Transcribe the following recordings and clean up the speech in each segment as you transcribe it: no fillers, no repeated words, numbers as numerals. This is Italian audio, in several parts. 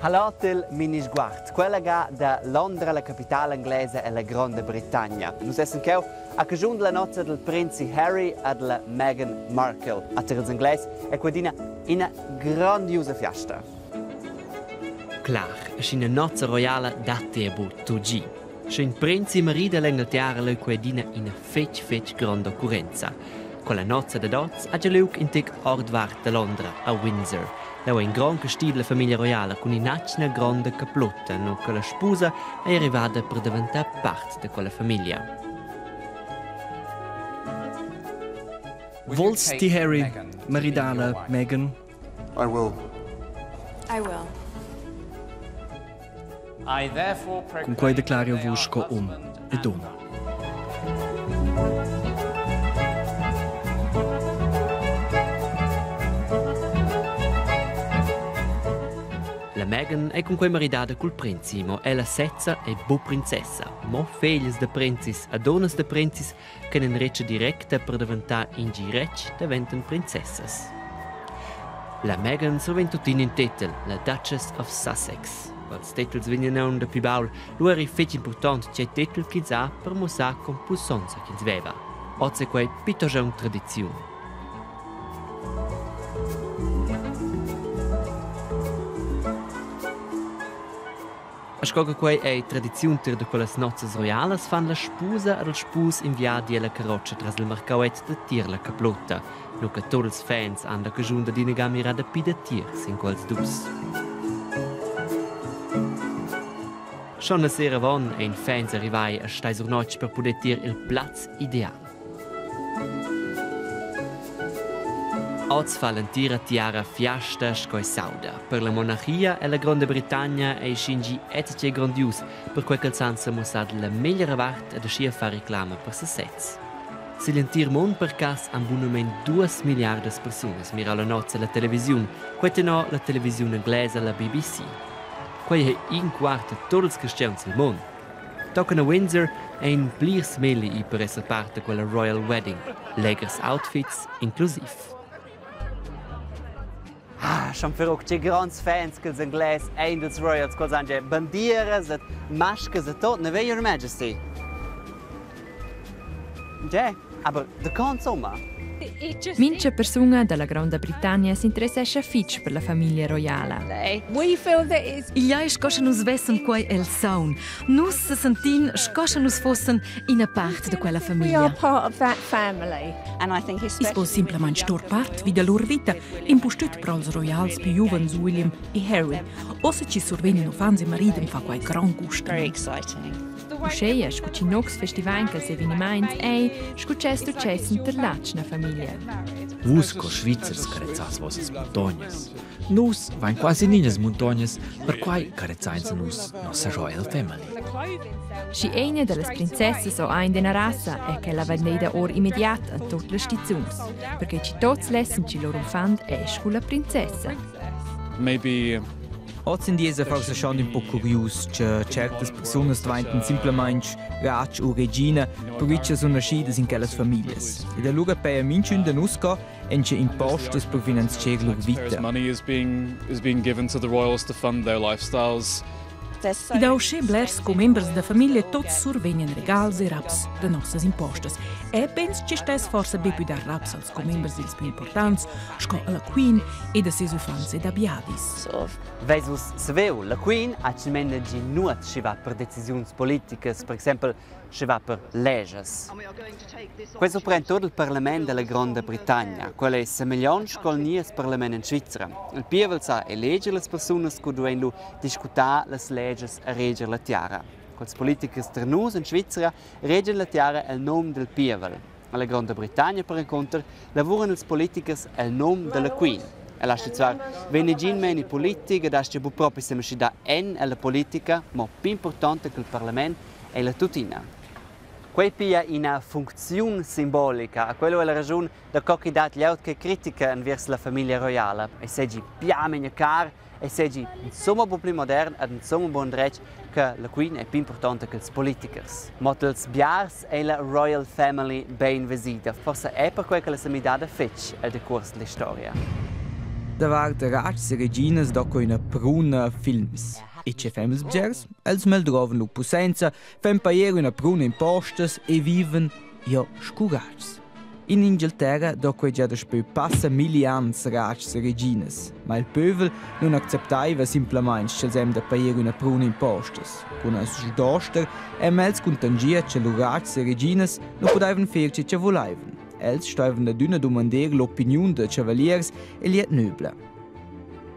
All'hotel Minisguard, quella che da Londra, la capitale inglese e la Grande Bretagna. Noi siamo qui a cagione della nozze del principe Harry e della Meghan Markle. A terra inglese è quella una grandiosa festa. Clar, è una nozze royale data a Bottoggi. C'è un principe marito dell'Inghilterra che quella una fece grande occorrenza. Con la nozze da Dots ha già luc in tic ordvart da Londra, a Windsor. Lei è in gran castillo della famiglia royale con una grande caplotta, no che la sposa è arrivata per diventare parte di quella famiglia. Volsti Harry, maridala Meghan? I will. I will. Con cui declario vos co e donna. La Meghan è con quei maridata col princimo e la sezza è bo princessa, mo feglis de princis a donas de princis che in recce diretta per diventare indirect diventano princessas. La Meghan sovente tutti in titel, la Duchess of Sussex. Als titels vengono da più baul, lui è fetch importante c'è titel che ha per mostrare con pussonza che sveva. Oggi quei piuttosto una tradizione. Ascolta quei è tradizione di quelle nozze royali, fan la sposa e il sposo inviati alla carroccia tras il marcauet de tir la caplotta, no che tutti i fans hanno cagione di negare mirare più da tir in quels dus. Schon una sera von ein fans arrivai a stai sur noc per poter tir il platz ideale. Oggi fa l'intera tiara fiasta scoi sauda. Per la monarchia e la Grande Bretagna è scingi etice grandius, per quel che sanza mostrata la migliore vart e da scia fa reclama per se sets. Se l'intero mondo per cas ha buonamente 2 miliardi di persone mira la nozze la televisione, questa no la televisione inglese la BBC. Quei è in quarto tutti i cristiani del mondo. Toccano a Windsor è in plirs meli per essere parte quella Royal Wedding, legers outfits inclusive. Schon für die grandi fans che gli inglesi e dei royals cosa hanno bandiere, maschere, tutto, ne vedo Your Majesty. Già, aber da insomma. Mince persona della Grande Bretagna si interessa fitch per la famiglia royale. Gli ai scoscia nus vessen quei el saun. Nus se sentin scoscia nus fossen in a parte de quella famiglia. Is po simplement stor part wie de lor vita impustut per als royals più juvens William e Harry. O se ci survenen fans e mariden fa quei gran gusto. Usceia scucci nox festivancas e viniments e scuccestu cessen ter latsch na famiglia. Usco Schweizers carezzas vossas montañas. Nus vain quasi ninas montañas, per quai carezzains nus nossa royal family. Sci eine delle princesse o ein dena rassa è che la vendeda or immediat a tutte le stizuns, perché ci tots lessen ci loro fand escu la princessa. Maybe Oggi in diese forse schon un po' curios, che certe persone diventano semplicemente rac o regina, per cui ci sono scides in quelle famiglie. E da loro per minci da nusca e ci impostos per finanziare loro vita. money is being given to the royals to fund their lifestyles. I da usce blers co members da famiglia tots survegnan regals e raps de nossas impostas. E pens ci stes forse be più da raps als co members ils più importants, sco la Queen e da ses ufans e da biadis. Vesus sveu, la Queen ha cimenda gi nuot si va per decisioni politiche, per esempio si va per legges. Questo prende tutto il Parlamento della Grande Bretagna, quello è semegliante col nies Parlamento in Svizzera. Il pievel sa eleggere le persone che devono discutere le legges a reggere la tiara. Quels politici sternus in Svizzera reggen la tiara il nome del pievel. Alla Grande Bretagna, per contro, lavorano i politici il nome della Queen. E lascia zwar venigin meni politica, da sta proprio se mi dà en alla politica, ma più importante che il Parlamento è la tutina. Quei pia una funzione simbolica, a quello è la ragione da cocchi dat gli autre che critica verso la famiglia royale. E se gi piamegna car e seggi insomma un po' più modern ed insomma un buon dretg che la Queen è più importante che i politici. Ma els biars e la Royal Family ben visita, forse è per quello che la samidade fece al decurs della storia. Davart rats e reginas dopo una pruna films. E c'è famels bgers, els meldroven lu pusenza, fem paier una pruna in postes e viven, scurats. In Inghilterra, dopo già da spö passa milians rats e reginas, ma il pövel non acceptaiva simplement che els hem da paier una pruna in postes. Con a sdoster, els contangia che lu rats e reginas non podaivan ferci che volaivan. Els staivan adüna domander l'opinion de cavaliers e liet nöbla.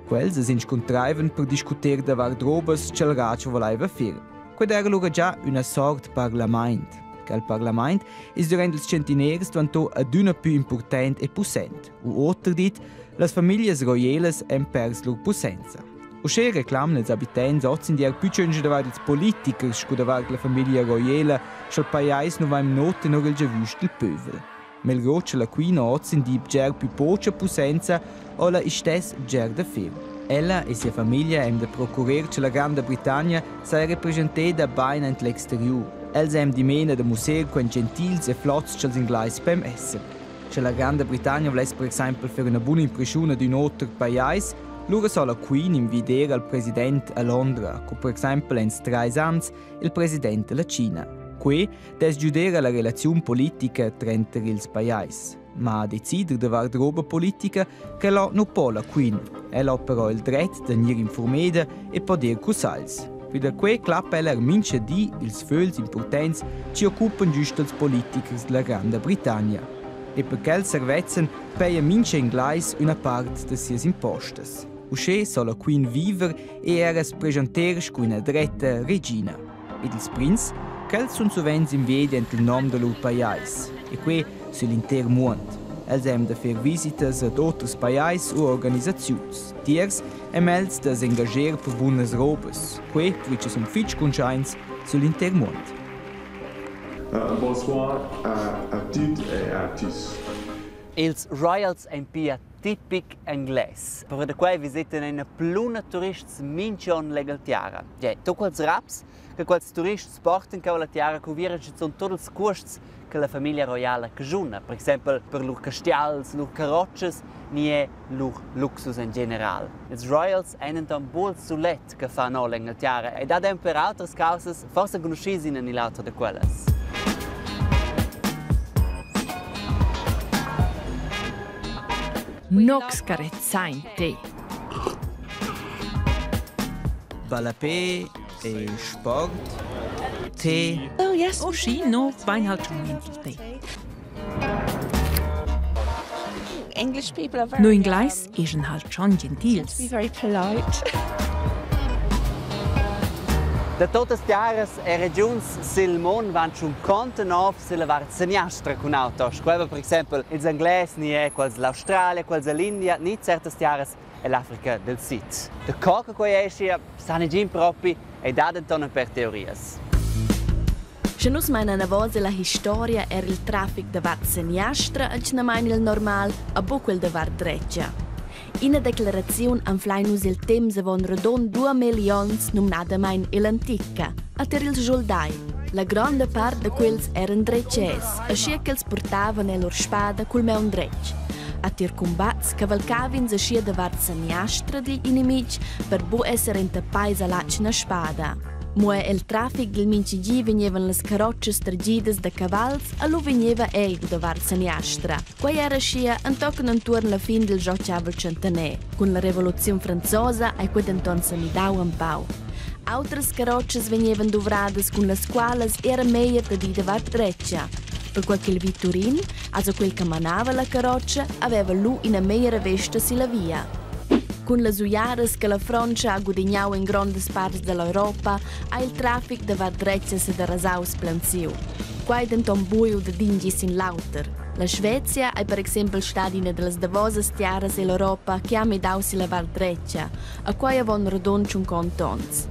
Quels es incontraivan per discuter davar drobas che il raggio volaiva fer. Qued era lura già una sort parlament. Che il parlament is durant ils centiners diventò adüna più important e pussent. U otter dit, las famiglie royales hem pers lur pussenza. Usche reclamen els abitants ozin dier più cönge davar ils politikers sco davar la famiglia royale, schal paiais no vaim note nor il giavüst il pövel. Melgrò che la Queen ozin di bger più poca pussenza o la istes bger da fer. Ella e sia famiglia hem da procurer che la Grande Britannia sia representata bain ent l'exterior. Els hem di mena da muser quen gentils e flots che els inglais pem esser. Che la Grande Britannia vles per esempio fer una buona impressione d'un altro paese, lura so la Queen invider al president a Londra, co per esempio en 3 ans il president la Cina. Qui des giudera la relazione politica tra ils paesi, ma decider de var droba politica che la no po la Queen. Ella ha però il dret de venir informeda e poder cusals. Pi da que clappa ella mince di ils föls importants ci occupan giusto els politikers della Grande Britannia. E perché els servezen peia mince inglais una part de sies impostes. Usche so la Queen viver e eras presenters cu una dretta regina. Ed ils prinz quels sunt sovens in vedi ent il nom de lur paiais, e que sull'inter mond. Els hem de fer visitas ad otros paiais o organizaziuns. Tiers hem els de s'engager per buonas robes, que pritge sunt fitch conscients sull'inter mond. Bonsoir a tutti e a tutti. Ils Royals ein pia tipic inglés, per da quai visiten una pluna turists minchon legal tiara. To quels raps che quels turists porten che la tiara cuvira ci sono tutti els costs che la famiglia royale cajuna, per esempio per lur castials, lur carrocces, nie lur luxus in general. Ils Royals einen dann bol sulet che fa no legal tiara e da per altres causas forse conoscisi in l'altro de quelles. Nox carezzante. Balapé e sport. Tee. Oh yes. Oh sì, no, vain halt schon mindel tee. English people are very No inglais ischen halt schon gentils. be very polite. Da totes tiaras e regions sil mon van schon conten auf sila varzeniastra con autos. Queva per esempio ils angles ni è quals l'Australia, quals l'India, ni certas tiaras e l'Africa del Sud. De coca quei escia sane gin propi e daden tonen per teorias. Se nus meina na voce la historia era il traffic da varzeniastra e na meina il normal a bo quel da var dreccia. In a declarazione anflai nus il temps avon redon 2 milions numnadamein l'antica, a ter il soldai. La grande part de quels eran drecces, ascia che els portavan e lor spada cul meun drecc. A ter combats cavalcavins ascia da varzeniastra di inimici per bo essere in tapais a lacna spada. Moe el traffic del mincigi venievan las carrocces tragidas da cavals a lo venieva eig da varzeniastra. Quai era scia antochen antuorn la fin del giociavel centenè, con la Revoluzione Franzosa e qued anton samidau en pau. Autras carrocces venievan dovrades con las quales era meier da di da var dreccia. Per quel che il Vitturin, also quel che manava la carroccia, aveva lu in a meiera vesta si la via. Con le uiaras che la Francia ha guadagnau in grandes parts dell'Europa, ha il traffic da var dreccia se da rasau splanziu. Quai denton buio da dingis in lauter. La Svezia è per esempio stata una delle davosas tiaras dell'Europa che ha medau si la var dreccia, a quai avon redonci un contons.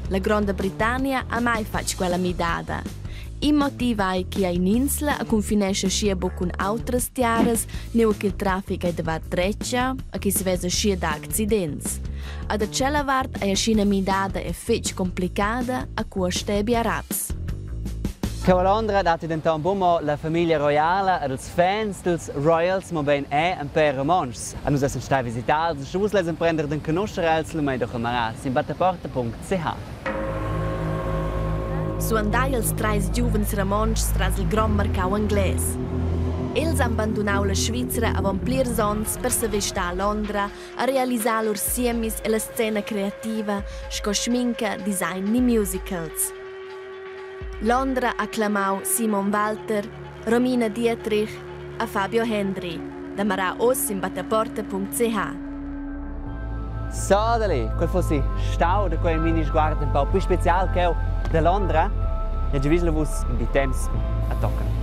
La Grande Britannia ha mai fatto quella medada. Il motivo è che in Insla confinesce scia bo con altre tiaras, neu che il traffico è davat dreccia e che si vede scia da accidenti. Ad acella vart è scia midada e fetch complicata a cui stebi a raps. Che a Londra dati denton un buon la famiglia royale e els fans dels Royals mo ben un per romansch. A nus essen stai visitar, se vos lesen prender den conoscere els lo mai doch amaraz in battaporta.ch. Su andai els trais giuvens romanschs tras il gran mercau angles. Els han abbandonau la Svizzera avon plirs ons per se vesta a Londra a realisar lor siemis e la scena creativa, sco schminca, design ni musicals. Londra acclamau Simon Walter, Romina Dietrich e Fabio Hendry, da marà os in battaporta.ch. Sodali, quel fossi stau da quel mini sguardo un po' più speciale che da Londra, e già visto vos in di temps a toccare.